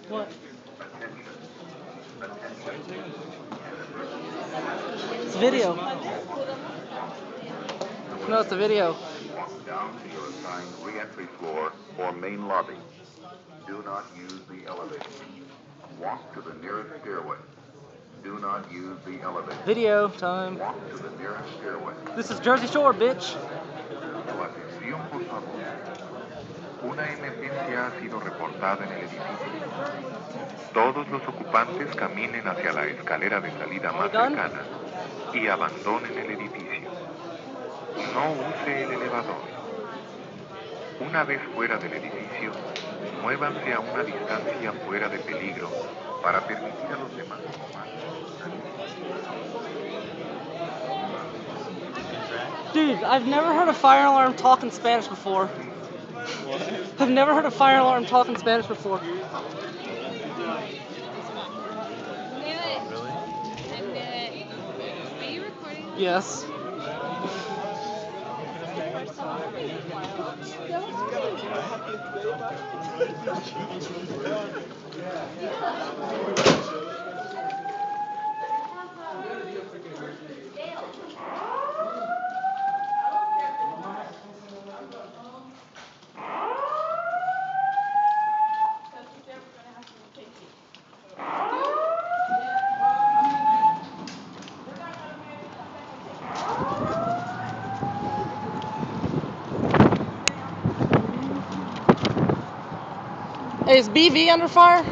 What? It's video. No, it's a video. Walk down to your assigned re-entry floor or main lobby. Do not use the elevator. Walk to the nearest stairway. Do not use the elevator. Video time. Walk to the nearest stairway. This is Jersey Shore, bitch. Su atención, por favor. Una emergencia ha sido reportada en el edificio. Todos los ocupantes caminen hacia la escalera de salida más cercana y abandonen el edificio. No use el elevador. Una vez fuera del edificio, muévanse a una distancia fuera de peligro para permitir a los demás Dude, I've never heard a fire alarm talk in Spanish before. What? I've never heard a fire alarm talk in Spanish before. Really? Are you recording? Yes. Hey, is BV under fire?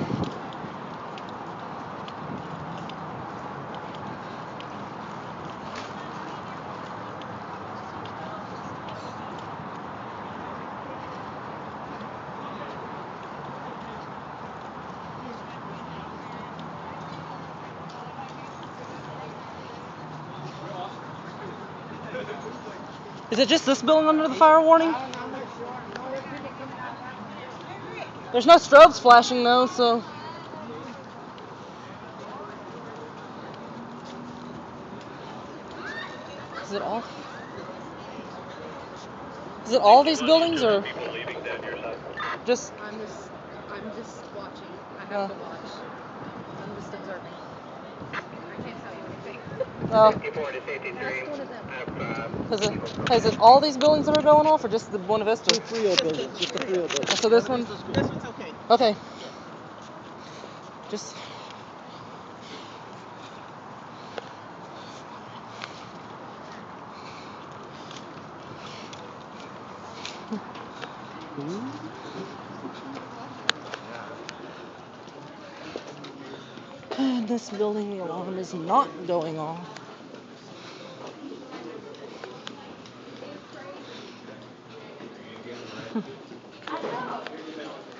Is it just this building under the fire warning? There's no strobes flashing though, so. Is it all? Is it all these buildings or just? I'm just watching. I have to watch. I'm just observing. I can't tell you anything. Oh. That's one of them. Is it all these buildings that are going off, or just the Buena Vista? Just the Frio buildings. Just the Frio buildings. So this one? This one's okay. Okay. Just. And this building, the alarm is not going off.